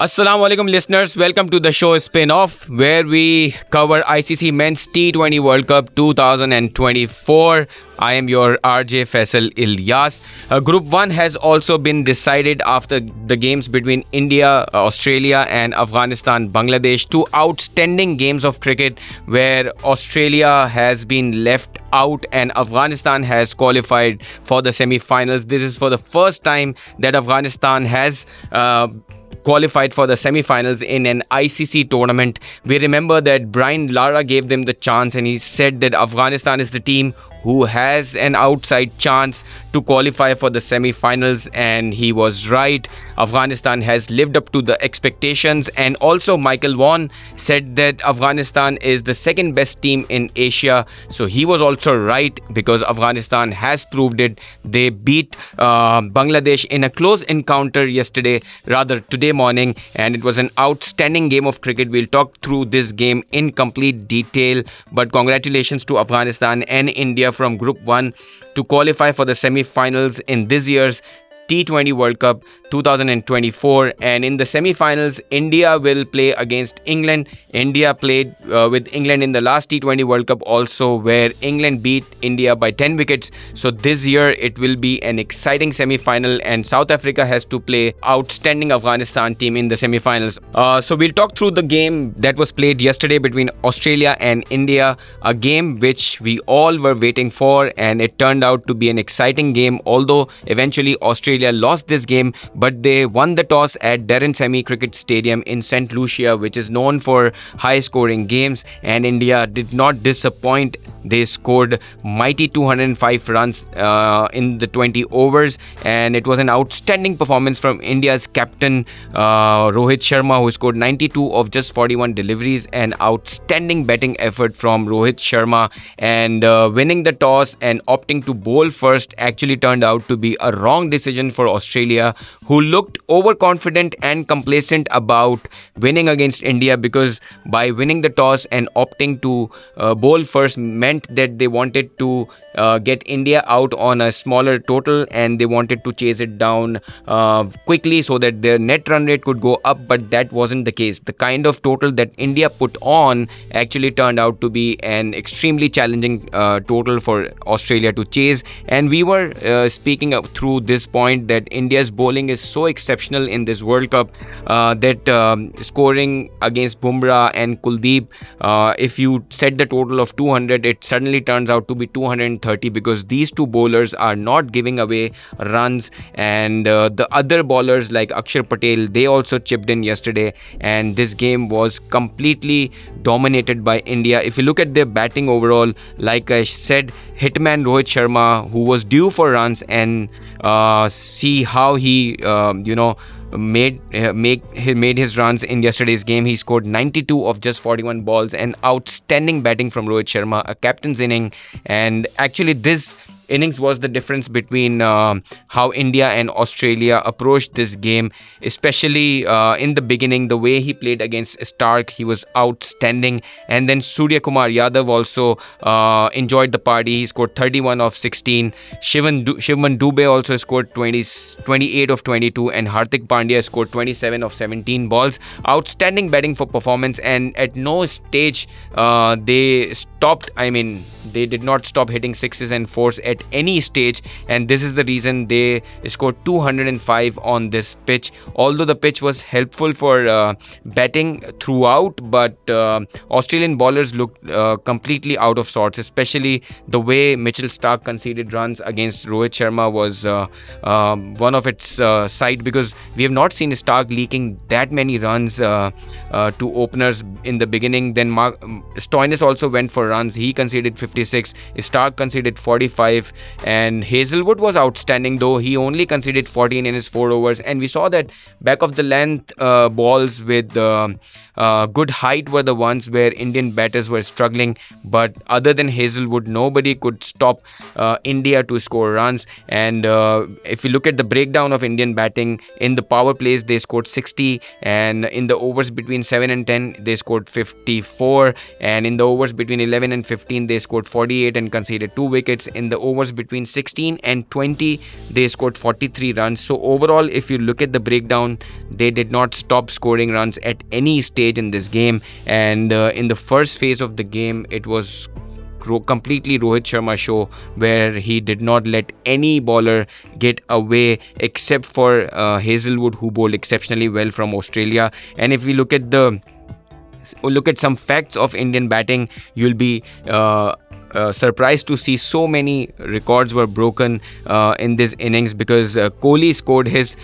Assalamu alaikum listeners, welcome to the show Spin-Off where we cover ICC Men's T20 World Cup 2024. I am your RJ Faisal Ilyas. Group 1 has also been decided after the games between India, Australia and Afghanistan, Bangladesh. Two outstanding games of cricket where Australia has been left out and Afghanistan has qualified for the semi-finals. This is for the first time that Afghanistan has qualified for the semi-finals in an ICC tournament. We remember that Brian Lara gave them the chance and he said that Afghanistan is the team who has an outside chance to qualify for the semi-finals, and he was right. Afghanistan has lived up to the expectations, and also Michael Vaughan said that Afghanistan is the second best team in Asia, so he was also right because Afghanistan has proved it. They beat Bangladesh in a close encounter today morning, and it was an outstanding game of cricket. We'll talk through this game in complete detail, but congratulations to Afghanistan and India from Group 1 to qualify for the semi-finals in this year's T20 World Cup 2024. And in the semi-finals, India will play against England. India played with England in the last T20 World Cup also, where England beat India by 10 wickets. So this year it will be an exciting semi-final, and South Africa has to play outstanding Afghanistan team in the semi-finals. So we'll talk through the game that was played yesterday between Australia and India, a game which we all were waiting for, and it turned out to be an exciting game, although eventually Australia lost this game, but they won the toss at Darren Semi Cricket Stadium in St. Lucia, which is known for high-scoring games, and India did not disappoint. They scored mighty 205 runs in the 20 overs, and it was an outstanding performance from India's captain Rohit Sharma, who scored 92 of just 41 deliveries. An outstanding batting effort from Rohit Sharma, and winning the toss and opting to bowl first actually turned out to be a wrong decision for Australia, who looked overconfident and complacent about winning against India, because by winning the toss and opting to bowl first meant that they wanted to get India out on a smaller total, and they wanted to chase it down quickly so that their net run rate could go up, but that wasn't the case. The kind of total that India put on actually turned out to be an extremely challenging total for Australia to chase, and we were speaking up through this point that India's bowling is so exceptional in this World Cup that scoring against Bumrah and Kuldeep, if you set the total of 200, it suddenly turns out to be 230, because these two bowlers are not giving away runs, and the other bowlers like Akshar Patel, they also chipped in yesterday, and this game was completely dominated by India. If you look at their batting overall, like I said, hitman Rohit Sharma, who was due for runs, and see how he made his runs in yesterday's game. He scored 92 of just 41 balls, and outstanding batting from Rohit Sharma, a captain's inning. And actually this innings was the difference between how India and Australia approached this game, especially in the beginning. The way he played against Stark, he was outstanding. And then Surya Kumar Yadav also enjoyed the party. He scored 31 of 16. Shivan Dubey also scored 28 of 22, and Hardik Pandya scored 27 of 17 balls. Outstanding batting for performance, and at no stage they stopped. They did not stop hitting sixes and fours at any stage, and this is the reason they scored 205 on this pitch. Although the pitch was helpful for batting throughout, but Australian bowlers looked completely out of sorts, especially the way Mitchell Starc conceded runs against Rohit Sharma was one of its side, because we have not seen Starc leaking that many runs to openers in the beginning. Then Stoinis also went for runs. He conceded 56. Starc conceded 45, and Hazelwood was outstanding, though he only conceded 14 in his 4 overs. And we saw that back of the length balls with good height were the ones where Indian batters were struggling. But other than Hazelwood, nobody could stop India to score runs. And if you look at the breakdown of Indian batting, in the power plays they scored 60, and in the overs between 7 and 10 they scored 54, and in the overs between 11 and 15 they scored 48 and conceded 2 wickets. In the overs between 16 and 20 they scored 43 runs. So overall, if you look at the breakdown, they did not stop scoring runs at any stage in this game. And in the first phase of the game, it was completely Rohit Sharma show, where he did not let any bowler get away except for Hazelwood, who bowled exceptionally well from Australia. And if we look at some facts of Indian batting, you'll be surprised to see so many records were broken in this innings, because Kohli scored his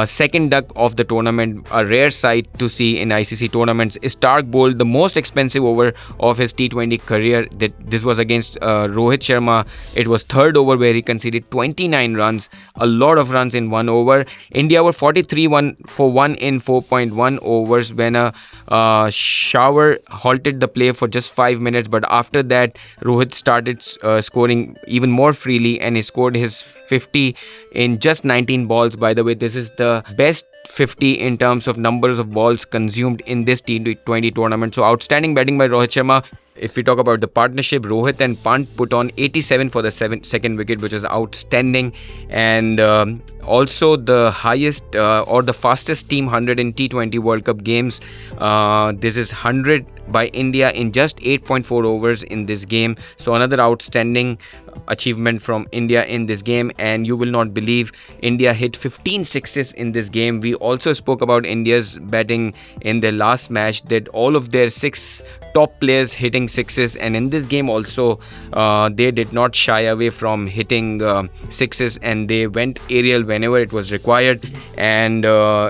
second duck of the tournament, a rare sight to see in ICC tournaments. Stark bowled the most expensive over of his T20 career. This was against Rohit Sharma. It was third over where he conceded 29 runs, a lot of runs in one over. India were 43 for 1 in 4.1 overs when a shower halted the play for just 5 minutes. But after that, Rohit started scoring even more freely, and he scored his 50 in just 19 balls. By the way, this is the best 50 in terms of numbers of balls consumed in this T20 tournament. So outstanding batting by Rohit Sharma. If we talk about the partnership, Rohit and Pant put on 87 for the second wicket, which was outstanding. And also the highest or the fastest team 100 in T20 World Cup games. This is 100 by India in just 8.4 overs in this game. So another outstanding achievement from India in this game. And you will not believe, India hit 15 sixes in this game. We also spoke about India's batting in their last match, that all of their 6 top players hitting sixes, and in this game also they did not shy away from hitting sixes, and they went aerial whenever it was required. And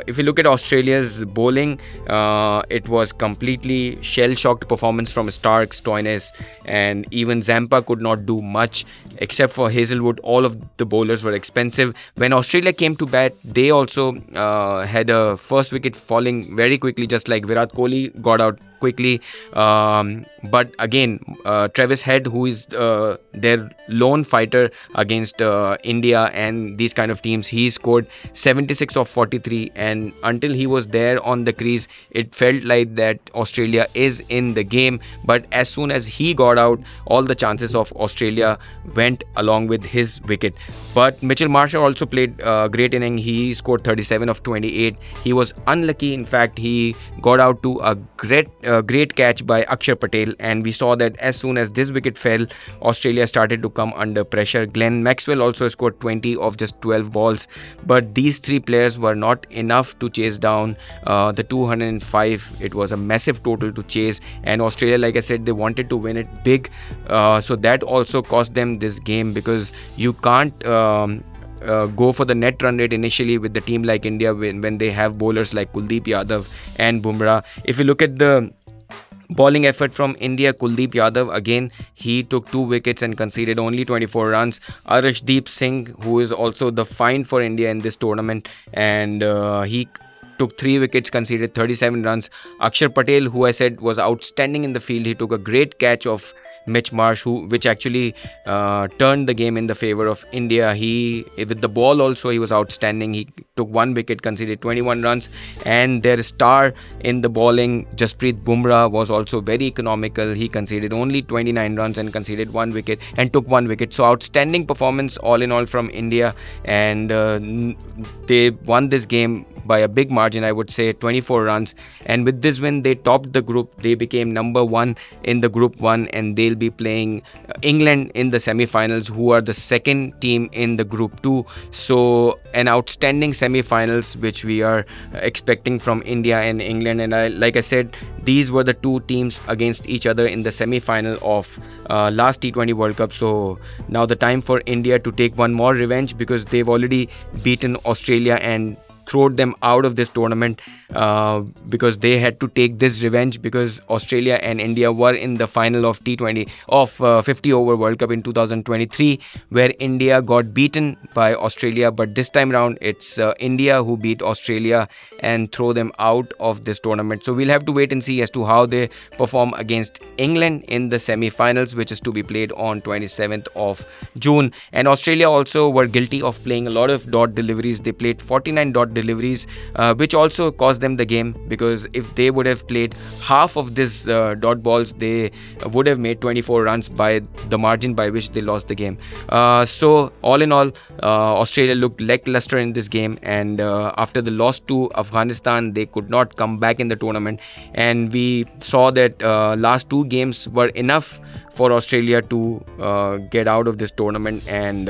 if you look at Australia's bowling, it was completely shell-shocked performance from Stark, Stoinis, and even Zampa could not do much except for Hazelwood. All of the bowlers were expensive. When Australia came to bat, they also had a first wicket falling very quickly, just like Virat Kohli got out quickly. But again, Travis Head, who is their lone fighter against India and these kind of teams, he scored 76 of 43, and until he was there on the crease, it felt like that Australia is in the game. But as soon as he got out, all the chances of Australia went along with his wicket. But Mitchell Marsh also played a great inning. He scored 37 of 28. He was unlucky. In fact, he got out to a great catch by Akshar Patel, and we saw that as soon as this wicket fell, Australia started to come under pressure. Glenn Maxwell also scored 20 of just 12 balls, but these 3 players were not enough to chase down the 205. It was a massive total to chase, and Australia, like I said, they wanted to win it big, so that also cost them this game, because you can't go for the net run rate initially with the team like India when they have bowlers like Kuldeep Yadav and Bumrah. If you look at the bowling effort from India, Kuldeep Yadav, again, he took 2 wickets and conceded only 24 runs. Arshdeep Singh, who is also the find for India in this tournament, and he took 3 wickets, conceded 37 runs. Akshar Patel, who I said was outstanding in the field, he took a great catch of Mitch Marsh, which actually turned the game in the favor of India. With the ball also, he was outstanding. He took 1 wicket, conceded 21 runs, and their star in the bowling, Jasprit Bumrah, was also very economical. He conceded only 29 runs and conceded 1 wicket and took 1 wicket. So outstanding performance all in all from India, and they won this game by a big margin, I would say 24 runs. And with this win, they topped the group. They became number 1 in the Group 1, and they'll be playing England in the semi-finals, who are the second team in the Group 2. So an outstanding semi-finals which we are expecting from India and England. And like I said, these were the 2 teams against each other in the semi-final of last T20 World Cup. So now the time for India to take one more revenge, because they've already beaten Australia and thrown them out of this tournament because they had to take this revenge, because Australia and India were in the final of T20 of 50 over World Cup in 2023, where India got beaten by Australia. But this time around, it's India who beat Australia and throw them out of this tournament. So we'll have to wait and see as to how they perform against England in the semi-finals, which is to be played on 27th of June. And Australia also were guilty of playing a lot of dot deliveries. They played 49 dot deliveries, which also cost them the game, because if they would have played half of this dot balls, they would have made 24 runs by the margin by which they lost the game. So all in all, Australia looked lackluster in this game, and after the loss to Afghanistan, they could not come back in the tournament, and we saw that last two games were enough for Australia to get out of this tournament and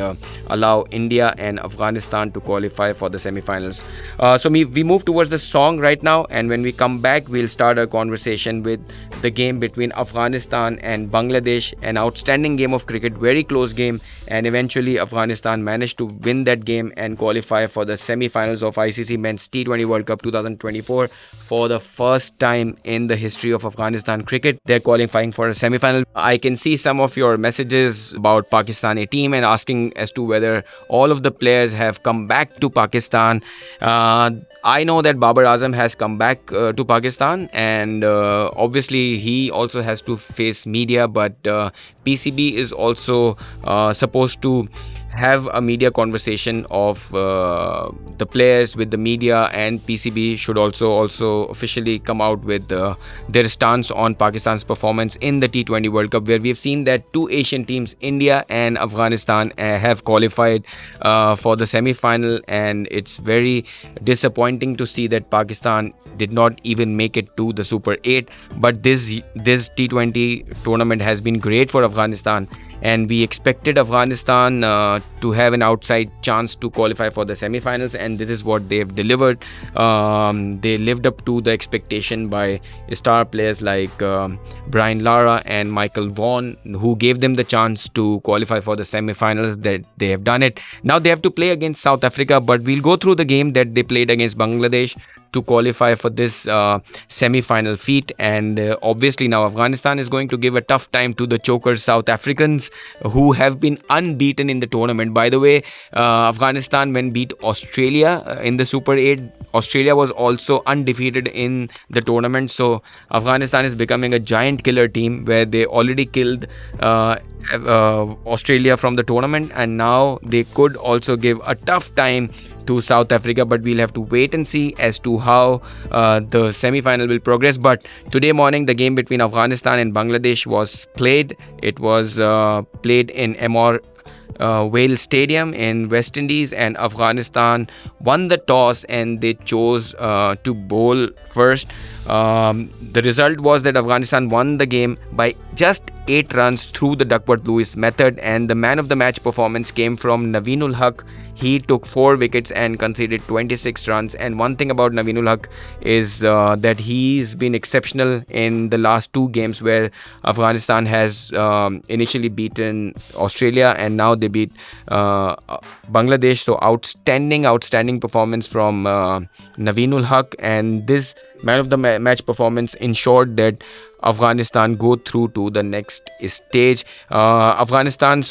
allow India and Afghanistan to qualify for the semi-finals. So we move towards the song right now, and when we come back, we'll start a conversation with the game between Afghanistan and Bangladesh. An outstanding game of cricket, very close game, and eventually Afghanistan managed to win that game and qualify for the semi-finals of ICC Men's T20 World Cup 2024 for the first time in the history of Afghanistan cricket. They're qualifying for a semi-final. I can see some of your messages about Pakistani team and asking as to whether all of the players have come back to Pakistan. I know that Babar Azam has come back to Pakistan, and obviously he also has to face media, but PCB is also supposed to have a media conversation of the players with the media, and PCB should also officially come out with their stance on Pakistan's performance in the T20 World Cup, where we have seen that two Asian teams, India and Afghanistan, have qualified for the semi-final, and it's very disappointing to see that Pakistan did not even make it to the Super 8. But this T20 tournament has been great for Afghanistan, and we expected Afghanistan to have an outside chance to qualify for the semi-finals, and this is what they have delivered. They lived up to the expectation by star players like Brian Lara and Michael Vaughan, who gave them the chance to qualify for the semi-finals. That they have done it. Now they have to play against South Africa, but we'll go through the game that they played against Bangladesh to qualify for this semi-final feat. And obviously now Afghanistan is going to give a tough time to the chokers South Africans, who have been unbeaten in the tournament. By the way, Afghanistan, when beat Australia in the Super 8, Australia was also undefeated in the tournament. So Afghanistan is becoming a giant killer team, where they already killed Australia from the tournament, and now they could also give a tough time to South Africa. But we'll have to wait and see as to how the semi-final will progress. But today morning, the game between Afghanistan and Bangladesh was played. It was played in Emmor Vale Stadium in West Indies, and Afghanistan won the toss and they chose to bowl first. The result was that Afghanistan won the game by just 8 runs through the Duckworth-Lewis method, and the man of the match performance came from Naveenul Haq. He took 4 wickets and conceded 26 runs. And one thing about Naveenul Haq is that he's been exceptional in the last 2 games, where Afghanistan has initially beaten Australia and now they beat Bangladesh. So outstanding performance from Naveenul Haq, and this man of the match performance ensured that Afghanistan go through to the next stage. Afghanistan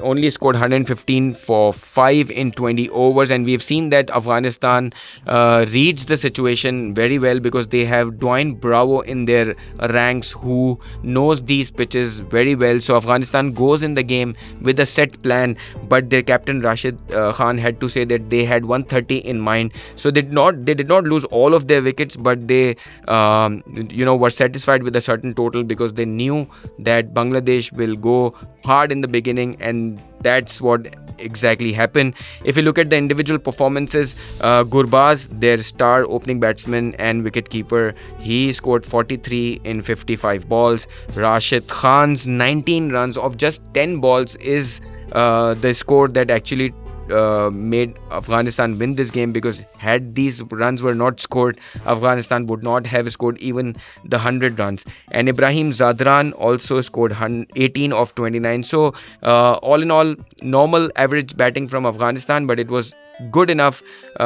only scored 115 for 5 in 20 overs, and we've seen that Afghanistan reads the situation very well, because they have Dwayne Bravo in their ranks, who knows these pitches very well. So Afghanistan goes in the game with a set plan, but their captain Rashid Khan had to say that they had 130 in mind. So they did not lose all of their wickets, but they were satisfied with a certain total, because they knew that Bangladesh will go hard in the beginning, and that's what exactly happened. If you look at the individual performances, Gurbaz, their star opening batsman and wicketkeeper, he scored 43 in 55 balls. Rashid Khan's 19 runs of just 10 balls is the score that actually made Afghanistan win this game, because had these runs were not scored, Afghanistan would not have scored even the 100 runs. And Ibrahim Zadran also scored 18 of 29. So all in all, normal average batting from Afghanistan, but it was good enough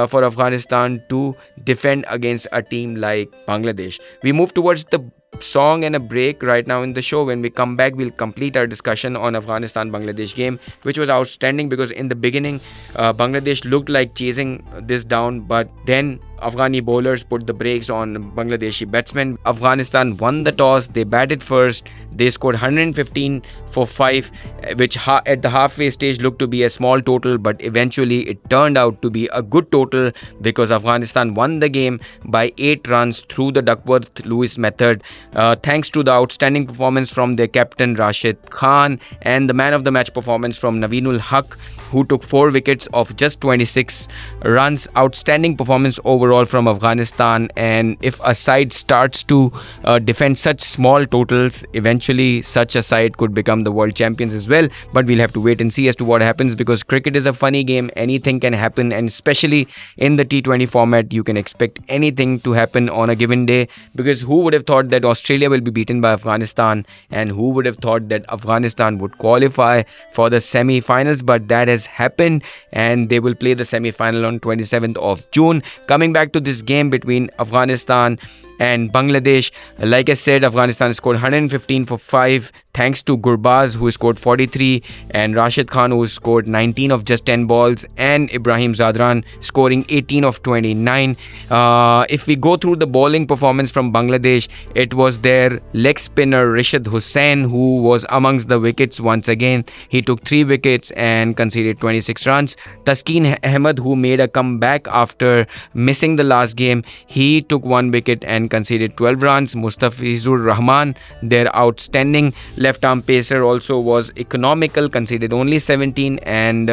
for Afghanistan to defend against a team like Bangladesh. We move towards the song and a break right now in the show. When we come back, we'll complete our discussion on Afghanistan-Bangladesh game, which was outstanding, because in the beginning, Bangladesh looked like chasing this down, but then Afghani bowlers put the brakes on Bangladeshi batsmen. Afghanistan won the toss. They batted first. They scored 115 for 5, which at the halfway stage looked to be a small total, but eventually it turned out to be a good total, because Afghanistan won the game by 8 runs through the Duckworth-Lewis method, thanks to the outstanding performance from their captain Rashid Khan and the man of the match performance from Naveenul Haq, who took 4 wickets of just 26 runs. Outstanding performance overall from Afghanistan, and if a side starts to defend such small totals, eventually such a side could become the world champions as well. But we'll have to wait and see as to what happens, because cricket is a funny game. Anything can happen, and especially in the T20 format, you can expect anything to happen on a given day, because who would have thought that Australia will be beaten by Afghanistan, and who would have thought that Afghanistan would qualify for the semi-finals? But that has happened, and they will play the semi-final on 27th of June. Coming back to this game between Afghanistan and Bangladesh, like I said, Afghanistan scored 115 for 5 thanks to Gurbaz, who scored 43, and Rashid Khan, who scored 19 of just 10 balls, and Ibrahim Zadran scoring 18 of 29. If we go through the bowling performance from Bangladesh, it was their leg spinner Rashid Hussain who was amongst the wickets once again. He took 3 wickets and conceded 26 runs. Taskeen Ahmed, who made a comeback after missing the last game, he took 1 wicket and conceded 12 runs. Mustafizur Rahman, their outstanding left-arm pacer, also was economical, conceded only 17 and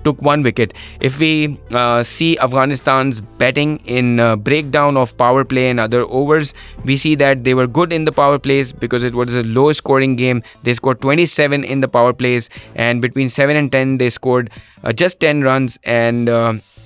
took 1 wicket. If we see Afghanistan's batting in breakdown of power play and other overs, we see that they were good in the power plays, because it was a low-scoring game. They scored 27 in the power plays, and between 7 and 10, they scored just 10 runs, and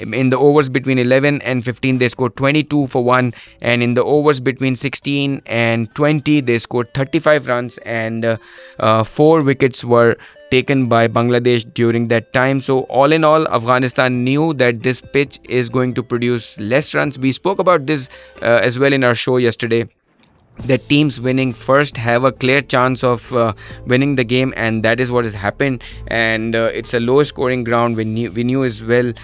in the overs between 11 and 15, they scored 22 for 1, and in the overs between 16 and 20, they scored 35 runs, and 4 wickets were taken by Bangladesh during that time. So all in all, Afghanistan knew that this pitch is going to produce less runs. We spoke about this as well in our show yesterday, that teams winning first have a clear chance of winning the game, and that is what has happened. And it's a low scoring ground, we knew as well.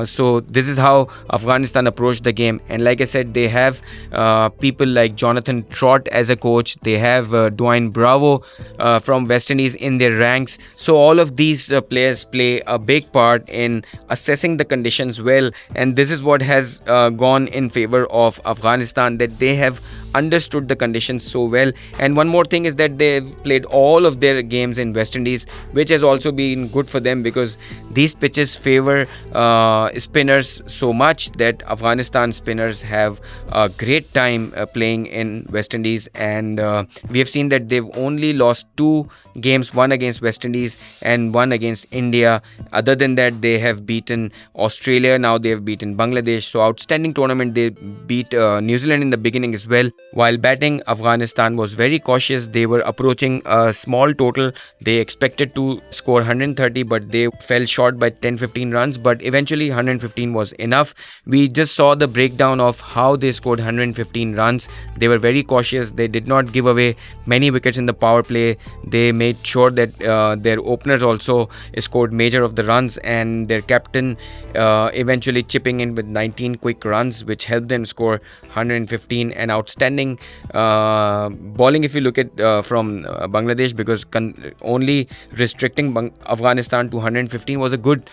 So this is how Afghanistan approached the game, and like I said, they have people like Jonathan Trott as a coach. They have Dwayne Bravo from West Indies in their ranks. So all of these players play a big part in assessing the conditions well, and this is what has gone in favor of Afghanistan, that they have understood the conditions so well. And one more thing is that they've played all of their games in West Indies, which has also been good for them, because these pitches favor spinners so much that Afghanistan spinners have a great time playing in West Indies. And we have seen that they've only lost 2 games, one against West Indies and one against India. Other than that, they have beaten Australia, now they have beaten Bangladesh. So outstanding tournament. They beat New Zealand in the beginning as well. While batting, Afghanistan was very cautious. They were approaching a small total. They expected to score 130, but they fell short by 10-15 runs, but eventually 115 was enough. We just saw the breakdown of how they scored 115 runs. They were very cautious. They did not give away many wickets in the power play. They made sure that their openers also scored major of the runs, and their captain eventually chipping in with 19 quick runs, which helped them score 115. And outstanding bowling, if you look at from Bangladesh, because only restricting Afghanistan to 115 was a good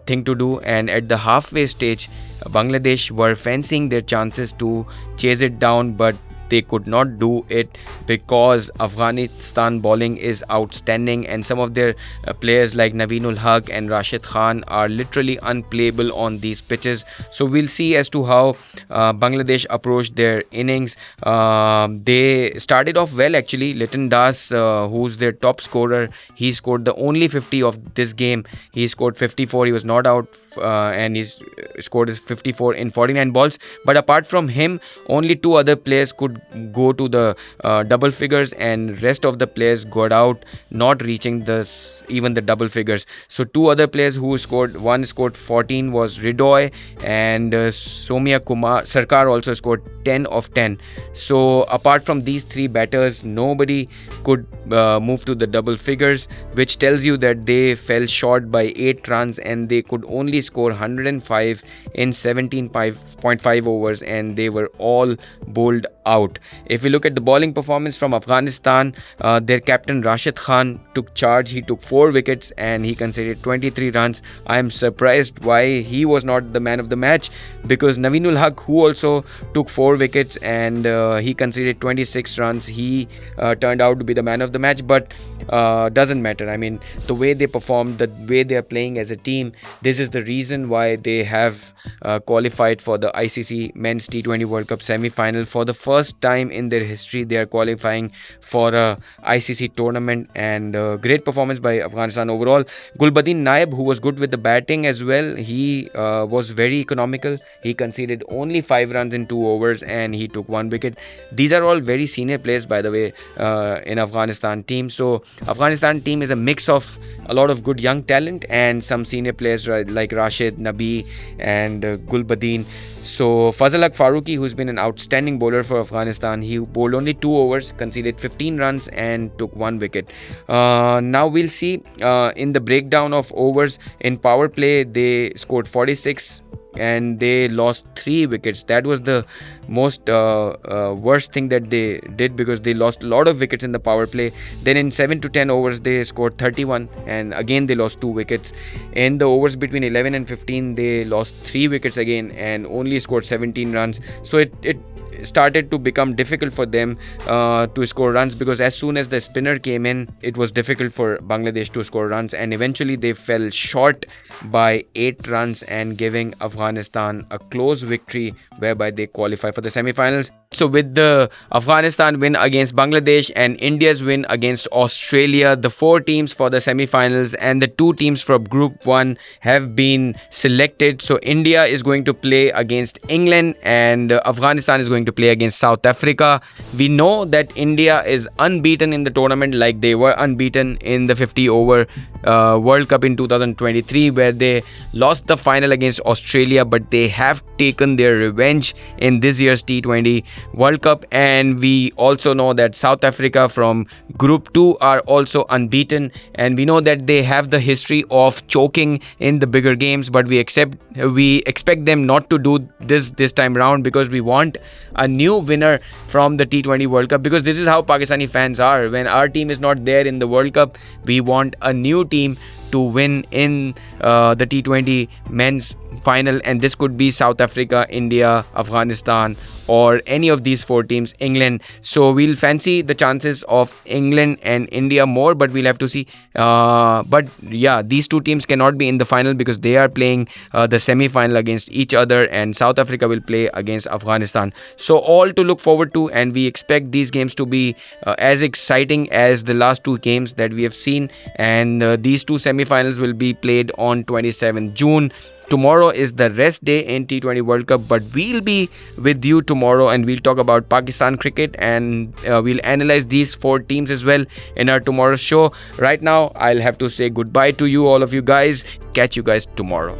thing to do. And at the halfway stage, Bangladesh were fancying their chances to chase it down, but they could not do it because Afghanistan bowling is outstanding, and some of their players like Naveenul Haq and Rashid Khan are literally unplayable on these pitches. So we'll see as to how Bangladesh approached their innings. They started off well actually. Liton Das, who's their top scorer, he scored the only 50 of this game. He scored 54. He was not out, and he's scored his 54 in 49 balls. But apart from him, only two other players could go to the double figures, and rest of the players got out, not reaching even the double figures. So two other players who scored, one scored 14 was Ridoy, and Somya Kumar Sarkar also scored 10 of 10. So apart from these three batters, nobody could move to the double figures, which tells you that they fell short by 8 runs, and they could only score 105 in 17.5 overs, and they were all bowled out. If we look at the bowling performance from Afghanistan, their captain Rashid Khan took charge. He took 4 wickets and he conceded 23 runs. I am surprised why he was not the man of the match, because Naveenul Haq, who also took 4 wickets and he conceded 26 runs, he turned out to be the man of the match. But doesn't matter. I mean, the way they performed, the way they are playing as a team, this is the reason why they have qualified for the ICC Men's T20 World Cup semi-final. For the first time in their history, they are qualifying for a ICC tournament, and great performance by Afghanistan overall. Gulbadin Naib, who was good with the batting as well, he was very economical. He conceded only 5 runs in 2 overs and he took 1 wicket. These are all very senior players, by the way, in Afghanistan team. So Afghanistan team is a mix of a lot of good young talent and some senior players like Rashid, Nabi and Gulbadin. So Faisal Faruqi, who's been an outstanding bowler for Afghanistan, he bowled only 2 overs, conceded 15 runs and took 1 wicket. Now we'll see in the breakdown of overs. In power play, they scored 46 and they lost 3 wickets. That was the most worst thing that they did, because they lost a lot of wickets in the power play. Then in 7 to 10 overs, they scored 31 and again they lost 2 wickets. In the overs between 11 and 15, they lost 3 wickets again and only scored 17 runs. So it started to become difficult for them to score runs, because as soon as the spinner came in, it was difficult for Bangladesh to score runs, and eventually they fell short by 8 runs and giving Afghanistan a close victory whereby they qualify for the semi-finals. So with the Afghanistan win against Bangladesh and India's win against Australia, the 4 teams for the semi-finals and the 2 teams from Group 1 have been selected. So India is going to play against England and Afghanistan is going to play against South Africa. We know that India is unbeaten in the tournament, like they were unbeaten in the 50 over World Cup in 2023, where they lost the final against Australia, but they have taken their revenge in this year's T20 World Cup. And we also know that South Africa from Group 2 are also unbeaten, and we know that they have the history of choking in the bigger games, but we expect them not to do this time round, because we want a new winner from the T20 World Cup, because this is how Pakistani fans are. When our team is not there in the World Cup, we want a new team to win in the T20 men's final, and this could be South Africa, India, Afghanistan, or any of these 4 teams, England. So we'll fancy the chances of England and India more, but we'll have to see. But yeah, these 2 teams cannot be in the final because they are playing the semi-final against each other, and South Africa will play against Afghanistan. So all to look forward to, and we expect these games to be as exciting as the last 2 games that we have seen. And these 2 semi-finals will be played on 27th June. Tomorrow is the rest day in T20 World Cup, but we'll be with you tomorrow and we'll talk about Pakistan cricket, and we'll analyze these 4 teams as well in our tomorrow's show. Right now, I'll have to say goodbye to you, all of you guys. Catch you guys tomorrow.